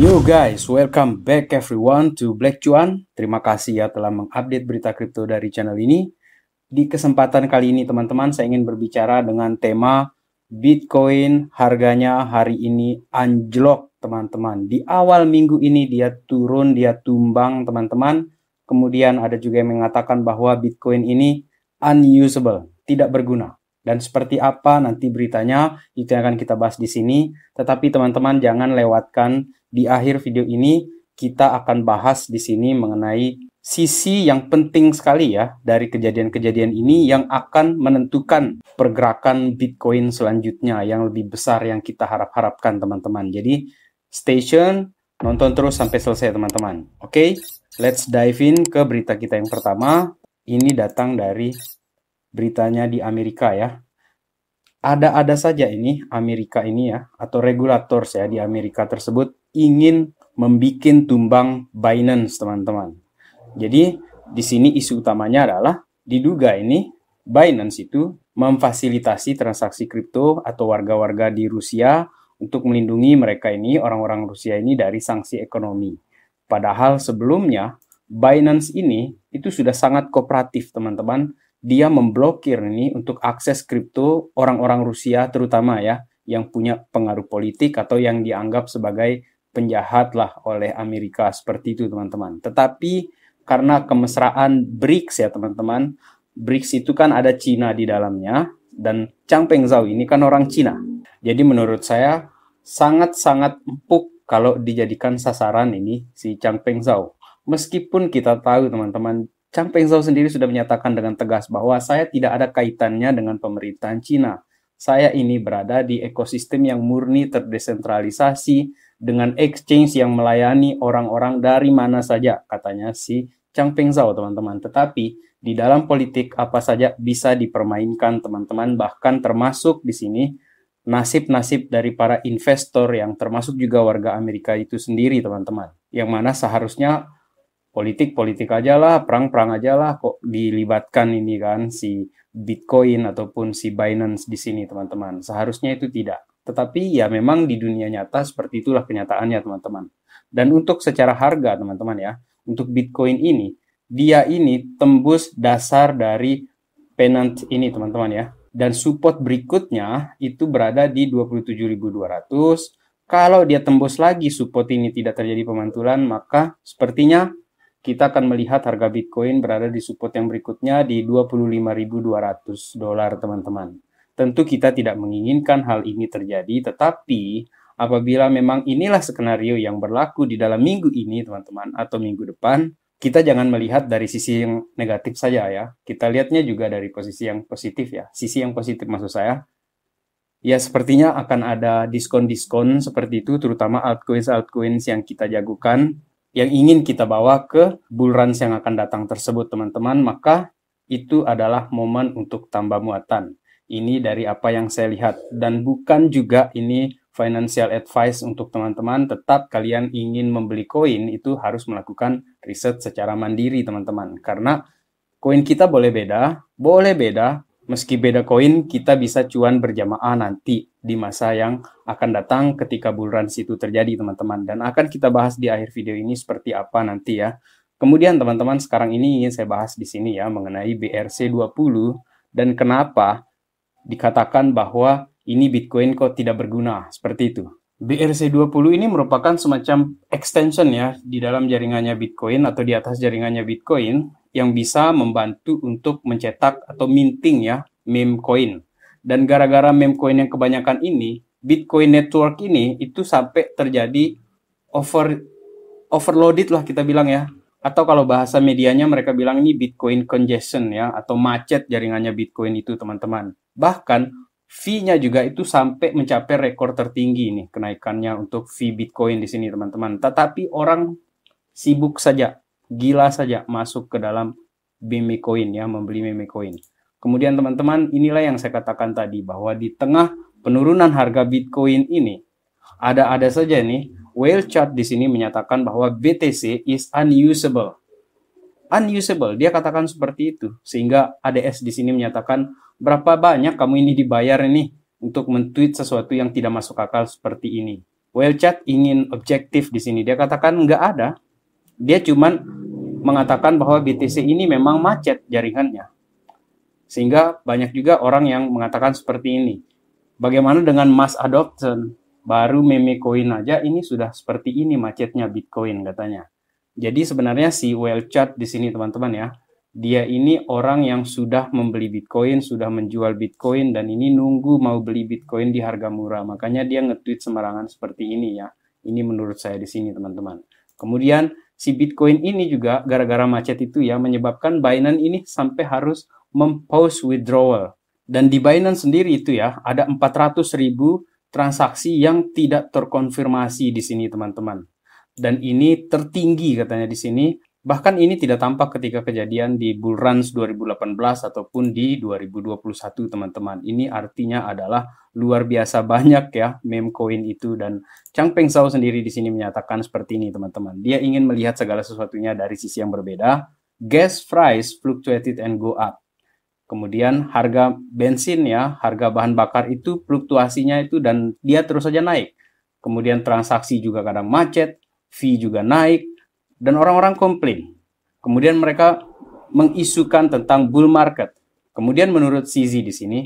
Yo guys, welcome back everyone to Black Cuan. Terima kasih ya telah mengupdate berita kripto dari channel ini. Di kesempatan kali ini teman-teman, saya ingin berbicara dengan tema Bitcoin harganya hari ini anjlok teman-teman. Di awal minggu ini dia turun, dia tumbang teman-teman. Kemudian ada juga yang mengatakan bahwa Bitcoin ini unusable, tidak berguna. Dan seperti apa nanti beritanya, itu yang akan kita bahas di sini. Tetapi teman-teman jangan lewatkan di akhir video ini, kita akan bahas di sini mengenai sisi yang penting sekali ya dari kejadian-kejadian ini yang akan menentukan pergerakan Bitcoin selanjutnya yang lebih besar yang kita harap-harapkan teman-teman. Jadi stay tune, nonton terus sampai selesai teman-teman. Oke, let's dive in ke berita kita yang pertama. Ini datang dari beritanya di Amerika ya. Ada saja ini Amerika ini ya, atau regulator ya di Amerika tersebut ingin membuat tumbang Binance teman-teman. Jadi di sini isu utamanya adalah diduga ini Binance itu memfasilitasi transaksi kripto atau warga-warga di Rusia untuk melindungi mereka ini, orang-orang Rusia ini dari sanksi ekonomi. Padahal sebelumnya Binance ini itu sudah sangat kooperatif teman-teman. Dia memblokir ini untuk akses kripto orang-orang Rusia terutama ya, yang punya pengaruh politik atau yang dianggap sebagai penjahat lah oleh Amerika seperti itu teman-teman. Tetapi karena kemesraan BRICS ya teman-teman, BRICS itu kan ada Cina di dalamnya dan Changpeng Zhao ini kan orang Cina. Jadi menurut saya sangat-sangat empuk kalau dijadikan sasaran ini si Changpeng Zhao. Meskipun kita tahu teman-teman, Changpeng Zhao sendiri sudah menyatakan dengan tegas bahwa saya tidak ada kaitannya dengan pemerintahan Cina. Saya ini berada di ekosistem yang murni terdesentralisasi dengan exchange yang melayani orang-orang dari mana saja, katanya si Changpeng Zhao teman-teman. Tetapi di dalam politik apa saja bisa dipermainkan teman-teman, bahkan termasuk di sini nasib-nasib dari para investor yang termasuk juga warga Amerika itu sendiri teman-teman. Yang mana seharusnya politik aja lah, perang aja lah, kok dilibatkan ini kan si Bitcoin ataupun si Binance di sini teman-teman. Seharusnya itu tidak. Tetapi ya memang di dunia nyata seperti itulah kenyataannya teman-teman. Dan untuk secara harga teman-teman ya, untuk Bitcoin ini, dia ini tembus dasar dari pennant ini teman-teman ya. Dan support berikutnya itu berada di 27.200. Kalau dia tembus lagi support ini tidak terjadi pemantulan, maka sepertinya kita akan melihat harga Bitcoin berada di support yang berikutnya di 25.200 dolar teman-teman. Tentu kita tidak menginginkan hal ini terjadi, tetapi apabila memang inilah skenario yang berlaku di dalam minggu ini teman-teman atau minggu depan, kita jangan melihat dari sisi yang negatif saja ya. Kita lihatnya juga dari posisi yang positif ya. Sisi yang positif maksud saya, ya sepertinya akan ada diskon-diskon seperti itu, terutama altcoins yang kita jagokan, yang ingin kita bawa ke bull run yang akan datang tersebut teman-teman, maka itu adalah momen untuk tambah muatan. Ini dari apa yang saya lihat, dan bukan juga ini financial advice untuk teman-teman. Tetap kalian ingin membeli koin itu harus melakukan riset secara mandiri teman-teman, karena koin kita boleh beda, meski beda koin kita bisa cuan berjamaah nanti di masa yang akan datang ketika bull run itu terjadi teman-teman, dan akan kita bahas di akhir video ini seperti apa nanti ya. Kemudian teman-teman, sekarang ini ingin saya bahas di sini ya mengenai BRC20 dan kenapa dikatakan bahwa ini Bitcoin kok tidak berguna seperti itu. BRC20 ini merupakan semacam extension ya di dalam jaringannya Bitcoin atau di atas jaringannya Bitcoin yang bisa membantu untuk mencetak atau minting ya meme coin. Dan gara-gara meme coin yang kebanyakan ini, Bitcoin network ini itu sampai terjadi overloaded lah kita bilang ya. Atau kalau bahasa medianya mereka bilang ini Bitcoin congestion ya, atau macet jaringannya Bitcoin itu teman-teman. Bahkan fee-nya juga itu sampai mencapai rekor tertinggi nih kenaikannya untuk fee Bitcoin di sini teman-teman. Tetapi orang sibuk saja, gila saja masuk ke dalam meme coin ya, membeli meme coin. Kemudian teman-teman, inilah yang saya katakan tadi bahwa di tengah penurunan harga Bitcoin ini ada saja nih whale chart di sini menyatakan bahwa BTC is unusable. Unusable, dia katakan seperti itu. Sehingga ADS di sini menyatakan berapa banyak kamu ini dibayar ini untuk men-tweet sesuatu yang tidak masuk akal seperti ini. Whale Chat ingin objektif di sini. Dia katakan nggak ada. Dia cuman mengatakan bahwa BTC ini memang macet jaringannya. Sehingga banyak juga orang yang mengatakan seperti ini. Bagaimana dengan mass adoption? Baru meme coin aja ini sudah seperti ini macetnya Bitcoin katanya. Jadi sebenarnya si Whale Chat di sini teman-teman ya, dia ini orang yang sudah membeli Bitcoin, sudah menjual Bitcoin, dan ini nunggu mau beli Bitcoin di harga murah. Makanya dia nge-tweet sembarangan seperti ini ya. Ini menurut saya di sini teman-teman. Kemudian si Bitcoin ini juga gara-gara macet itu ya menyebabkan Binance ini sampai harus mempause withdrawal. Dan di Binance sendiri itu ya ada 400.000 transaksi yang tidak terkonfirmasi di sini teman-teman. Dan ini tertinggi katanya di sini. Bahkan ini tidak tampak ketika kejadian di Bull Run 2018 ataupun di 2021 teman-teman. Ini artinya adalah luar biasa banyak ya meme coin itu, dan Changpeng Zhao sendiri di sini menyatakan seperti ini teman-teman. Dia ingin melihat segala sesuatunya dari sisi yang berbeda. Gas price fluctuated and go up. Kemudian harga bensin ya, harga bahan bakar itu fluktuasinya itu dan dia terus saja naik. Kemudian transaksi juga kadang macet, fee juga naik, dan orang-orang komplain. Kemudian mereka mengisukan tentang bull market. Kemudian menurut CZ di sini,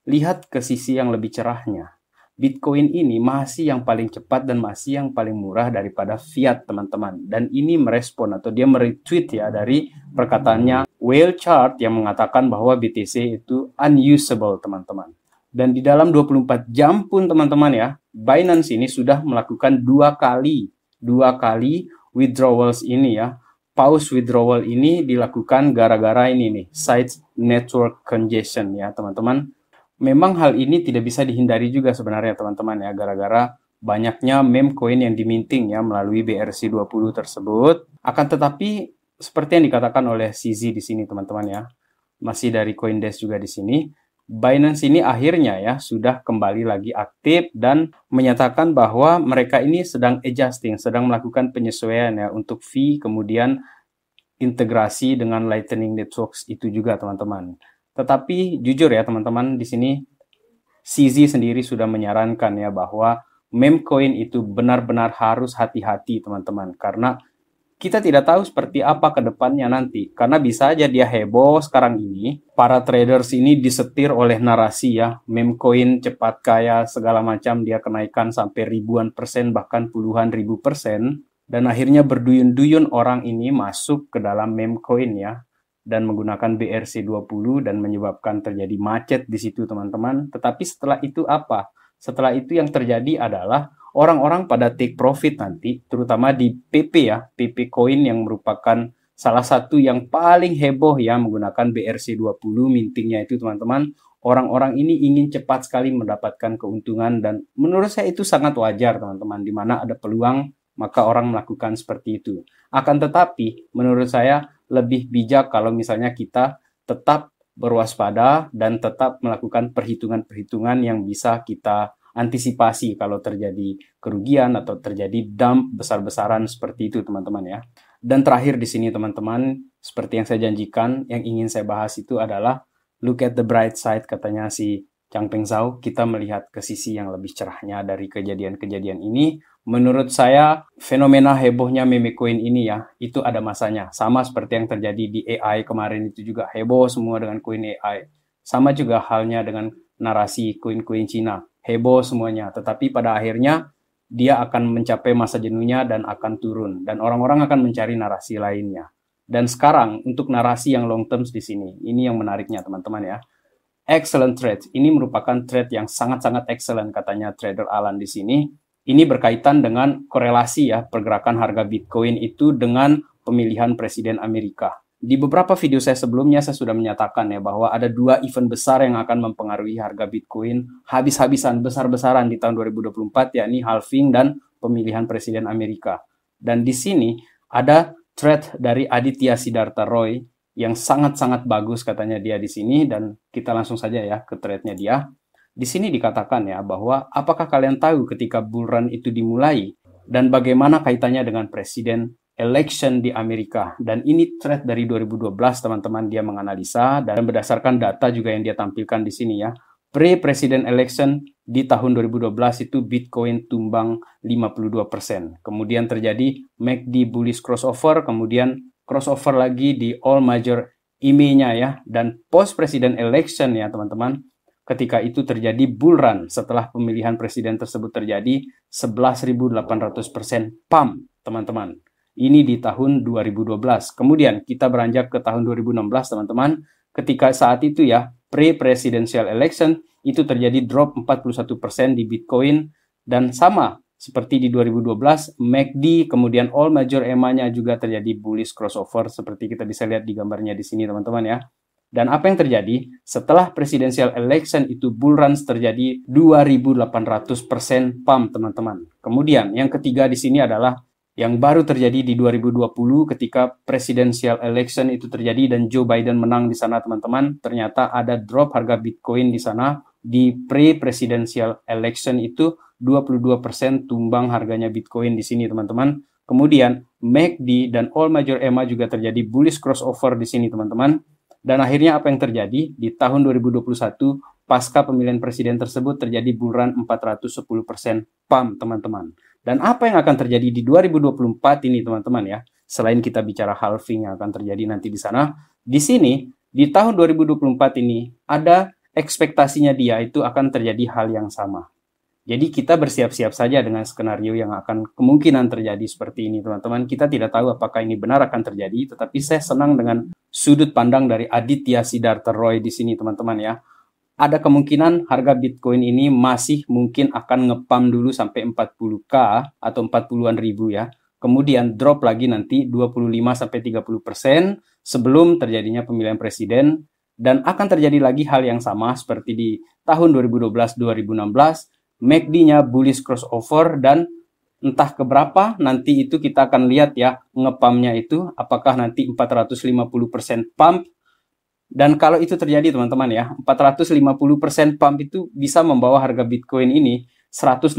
lihat ke sisi yang lebih cerahnya. Bitcoin ini masih yang paling cepat dan masih yang paling murah daripada fiat teman-teman. Dan ini merespon atau dia meretweet ya dari perkataannya Whale Chart yang mengatakan bahwa BTC itu unusable teman-teman. Dan di dalam 24 jam pun teman-teman ya, Binance ini sudah melakukan dua kali withdrawals ini ya. Pause withdrawal ini dilakukan gara-gara ini nih, site network congestion ya teman-teman. Memang hal ini tidak bisa dihindari juga sebenarnya teman-teman ya, gara-gara banyaknya meme coin yang diminting ya melalui BRC20 tersebut. Akan tetapi seperti yang dikatakan oleh CZ di sini teman-teman ya, masih dari CoinDesk juga di sini, Binance ini akhirnya ya sudah kembali lagi aktif dan menyatakan bahwa mereka ini sedang adjusting, sedang melakukan penyesuaian ya untuk fee, kemudian integrasi dengan Lightning Networks itu juga teman-teman. Tetapi jujur ya teman-teman, di sini CZ sendiri sudah menyarankan ya bahwa meme coin itu benar-benar harus hati-hati teman-teman, karena kita tidak tahu seperti apa ke depannya nanti. Karena bisa aja dia heboh sekarang ini, para traders ini disetir oleh narasi ya, meme coin cepat kaya segala macam, dia kenaikan sampai ribuan persen bahkan puluhan ribu persen, dan akhirnya berduyun-duyun orang ini masuk ke dalam meme coin ya, dan menggunakan BRC20 dan menyebabkan terjadi macet di situ teman-teman. Tetapi setelah itu apa? Setelah itu yang terjadi adalah orang-orang pada take profit nanti, terutama di PP ya, PP Coin yang merupakan salah satu yang paling heboh ya menggunakan BRC20 mintingnya itu teman-teman. Orang-orang ini ingin cepat sekali mendapatkan keuntungan dan menurut saya itu sangat wajar teman-teman, di mana ada peluang maka orang melakukan seperti itu. Akan tetapi menurut saya lebih bijak kalau misalnya kita tetap berwaspada dan tetap melakukan perhitungan-perhitungan yang bisa kita antisipasi kalau terjadi kerugian atau terjadi dump besar-besaran seperti itu teman-teman ya. Dan terakhir di sini teman-teman, seperti yang saya janjikan, yang ingin saya bahas itu adalah look at the bright side katanya si Changpeng Zhao, kita melihat ke sisi yang lebih cerahnya dari kejadian-kejadian ini. Menurut saya, fenomena hebohnya meme coin ini ya, itu ada masanya. Sama seperti yang terjadi di AI kemarin itu juga heboh semua dengan koin AI. Sama juga halnya dengan narasi koin-koin Cina. Heboh semuanya. Tetapi pada akhirnya, dia akan mencapai masa jenuhnya dan akan turun. Dan orang-orang akan mencari narasi lainnya. Dan sekarang, untuk narasi yang long term di sini, ini yang menariknya teman-teman ya. Excellent trade. Ini merupakan trade yang sangat-sangat excellent katanya trader Alan di sini. Ini berkaitan dengan korelasi ya pergerakan harga Bitcoin itu dengan pemilihan Presiden Amerika. Di beberapa video saya sebelumnya saya sudah menyatakan ya bahwa ada dua event besar yang akan mempengaruhi harga Bitcoin habis-habisan besar-besaran di tahun 2024, yakni halving dan pemilihan Presiden Amerika. Dan di sini ada trade dari Aditya Siddhartha Roy yang sangat-sangat bagus katanya dia di sini, dan kita langsung saja ya ke trade-nya dia. Di sini dikatakan ya bahwa apakah kalian tahu ketika bull run itu dimulai dan bagaimana kaitannya dengan presiden election di Amerika. Dan ini thread dari 2012 teman-teman, dia menganalisa dan berdasarkan data juga yang dia tampilkan di sini ya. pre-president election di tahun 2012 itu Bitcoin tumbang 52%. Kemudian terjadi MACD bullish crossover, kemudian crossover lagi di all major EMA-nya ya, dan post-president election ya teman-teman, ketika itu terjadi bull run setelah pemilihan presiden tersebut terjadi 11.800% pump teman-teman. Ini di tahun 2012. Kemudian kita beranjak ke tahun 2016 teman-teman, ketika saat itu ya pre-presidential election itu terjadi drop 41% di Bitcoin, dan sama seperti di 2012 MACD kemudian all major EMA-nya juga terjadi bullish crossover seperti kita bisa lihat di gambarnya di sini teman-teman ya. Dan apa yang terjadi setelah presidential election itu bull runs terjadi 2.800% pump teman-teman. Kemudian yang ketiga di sini adalah yang baru terjadi di 2020 ketika presidential election itu terjadi dan Joe Biden menang di sana teman-teman. Ternyata ada drop harga Bitcoin di sana di pre-presidential election itu 22% tumbang harganya Bitcoin di sini teman-teman. Kemudian MACD dan all major EMA juga terjadi bullish crossover di sini teman-teman. Dan akhirnya apa yang terjadi di tahun 2021 pasca pemilihan presiden tersebut terjadi bull run 410% pump teman-teman. Dan apa yang akan terjadi di 2024 ini teman-teman ya, selain kita bicara halving yang akan terjadi nanti di sana, di sini di tahun 2024 ini ada ekspektasinya dia itu akan terjadi hal yang sama. Jadi kita bersiap-siap saja dengan skenario yang akan kemungkinan terjadi seperti ini teman-teman. Kita tidak tahu apakah ini benar akan terjadi, tetapi saya senang dengan sudut pandang dari Aditya Siddhartha Roy di sini teman-teman ya. Ada kemungkinan harga Bitcoin ini masih mungkin akan ngepam dulu sampai 40k atau 40-an ribu ya. Kemudian drop lagi nanti 25-30% sebelum terjadinya pemilihan presiden. Dan akan terjadi lagi hal yang sama seperti di tahun 2012-2016. MACD-nya bullish crossover dan entah keberapa nanti itu kita akan lihat ya ngepamnya itu apakah nanti 450% pump. Dan kalau itu terjadi teman-teman ya 450% pump itu bisa membawa harga Bitcoin ini 180.000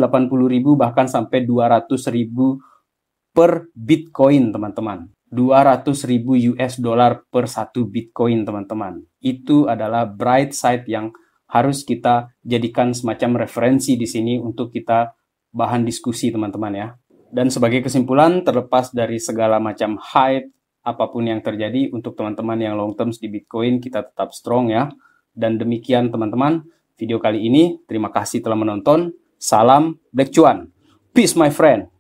bahkan sampai 200.000 per Bitcoin teman-teman. 200.000 US dollar per satu Bitcoin teman-teman. Itu adalah bright side yang harus kita jadikan semacam referensi di sini untuk kita bahan diskusi teman-teman ya. Dan sebagai kesimpulan, terlepas dari segala macam hype, apapun yang terjadi untuk teman-teman yang long term di Bitcoin, kita tetap strong ya. Dan demikian teman-teman, video kali ini. Terima kasih telah menonton. Salam Black Cuan. Peace my friend.